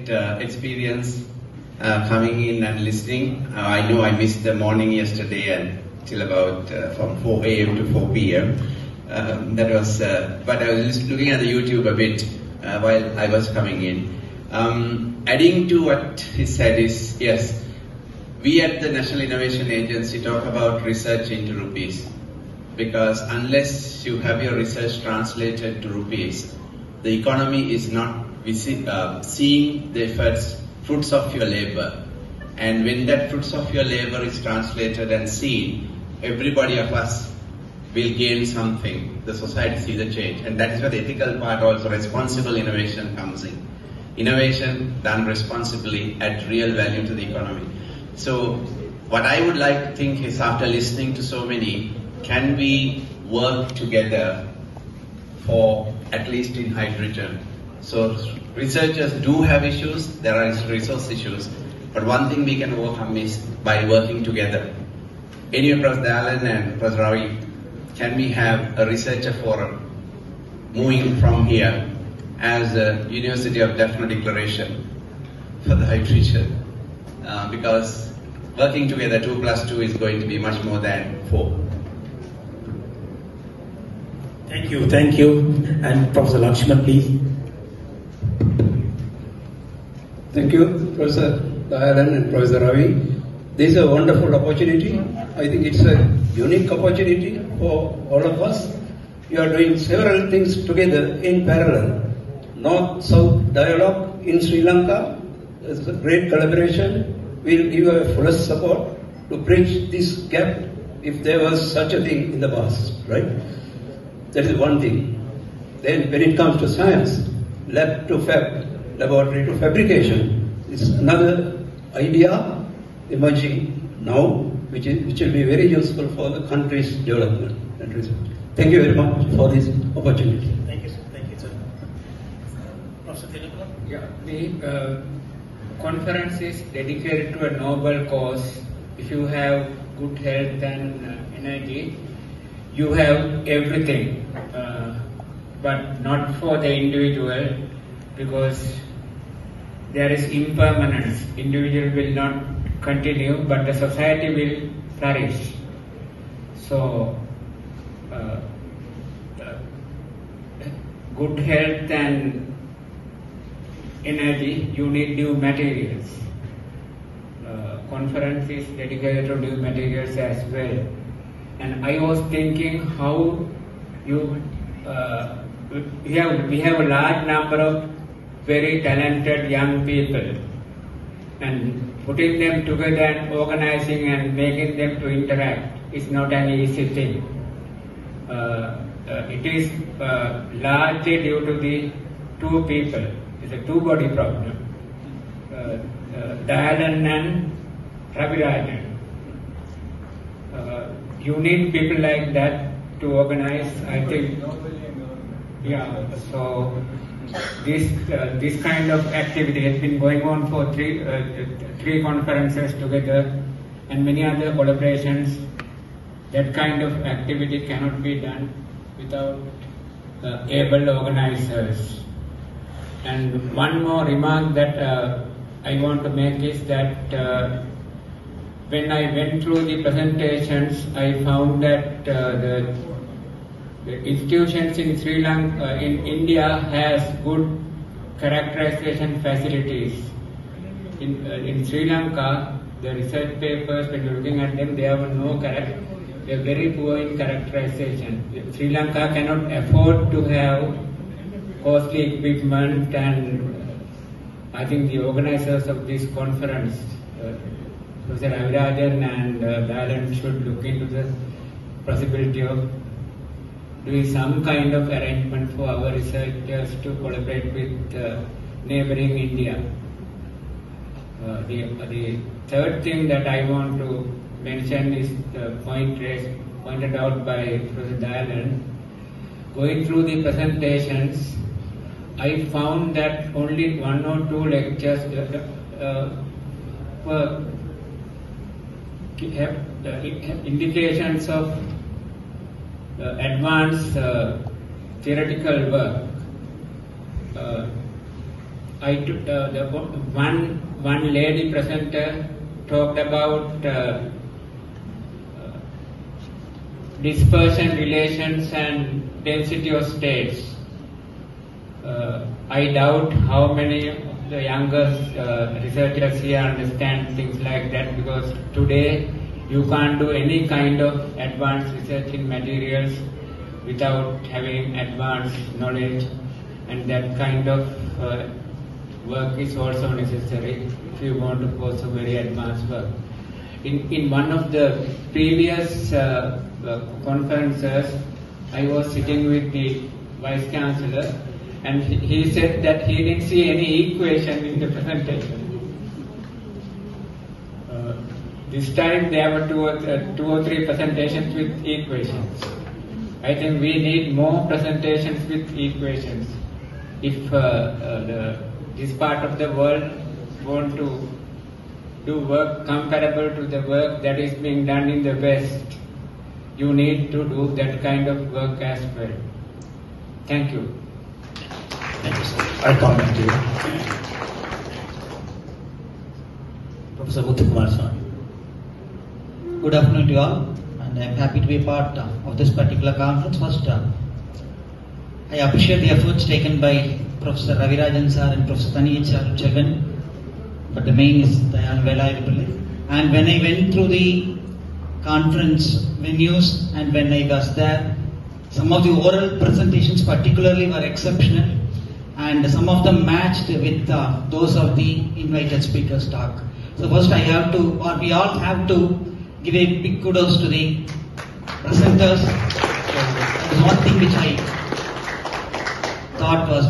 great experience coming in and listening. I know I missed the morning yesterday and till about from 4 a.m. to 4 p.m. That was, but I was just looking at the YouTube a bit while I was coming in. Adding to what he said is, yes, we at the National Innovation Agency talk about research into rupees, because unless you have your research translated to rupees, the economy is not seeing the fruits of your labor. And when that fruits of your labor is translated and seen, everybody of us will gain something. The society sees a change. And that is where the ethical part, also responsible innovation, comes in. Innovation done responsibly adds real value to the economy. So what I would like to think is, after listening to so many, can we work together for at least in hydrogen? So researchers do have issues, there are resource issues, but one thing we can overcome is by working together. Anyway, Professor Dalan and Professor Ravi, can we have a researcher forum moving from here as a University of Definite Declaration for the hydrogen? Because working together, 2 + 2 is going to be much more than 4. Thank you. And Professor Lakshman, please. Thank you, Professor Dayalan and Professor Ravi. This is a wonderful opportunity. I think it's a unique opportunity for all of us. We are doing several things together in parallel. North-South dialogue in Sri Lanka is a great collaboration. We'll give you a fullest support to bridge this gap if there was such a thing in the past, right? That is one thing. Then when it comes to science, lab to fab, laboratory to fabrication, is another idea emerging now, which will be very useful for the country's development and research. Thank you very much for this opportunity. Thank you, sir. Professor Thiruthula? Yeah, the conference is dedicated to a noble cause. If you have good health and energy, you have everything, but not for the individual, because there is impermanence. Individual will not continue, but the society will flourish. So, good health and energy, you need new materials. Conference is dedicated to new materials as well. And I was thinking how you, we have a large number of very talented young people, and putting them together and organizing and making them to interact is not an easy thing. It is largely due to the 2 people. It's a 2-body problem. Dayalan and Ravirajan. You need people like that to organize, I think. Yeah, so this kind of activity has been going on for three conferences together and many other collaborations. That kind of activity cannot be done without able organizers. And one more remark that I want to make is that when I went through the presentations, I found that the institutions in Sri Lanka, in India, has good characterization facilities. In Sri Lanka, the research papers, when you're looking at them, they have no character. They're very poor in characterization. Sri Lanka cannot afford to have costly equipment, and I think the organizers of this conference, Professor Ravirajan and Dayalan, should look into the possibility of doing some kind of arrangement for our researchers to collaborate with neighboring India. The third thing that I want to mention is the pointed out by Professor Dayalan. Going through the presentations, I found that only 1 or 2 lectures have indications of advanced theoretical work. one lady presenter talked about dispersion relations and density of states. I doubt how many of the younger researchers here understand things like that, because today you can't do any kind of advanced research in materials without having advanced knowledge, and that kind of work is also necessary if you want to pursue very advanced work. In one of the previous conferences, I was sitting with the Vice Chancellor, and he said that he didn't see any equation in the presentation. This time there were two or three presentations with equations. I think we need more presentations with equations if this part of the world want to do work comparable to the work that is being done in the West. You need to do that kind of work as well. Thank you. Thank you, sir. I comment to you. Professor Muthukumar Swami. Good afternoon to you all, and I am happy to be a part of this particular conference. First, I appreciate the efforts taken by Professor Ravirajan sir and Professor Taniya Chelvan, but the main is Dayan Velayapalli. And when I went through the conference venues and when I was there, some of the oral presentations particularly were exceptional, and some of them matched with those of the invited speakers' talk. So first I have to, or we all have to, give a big kudos to the presenters. That is one thing which I thought was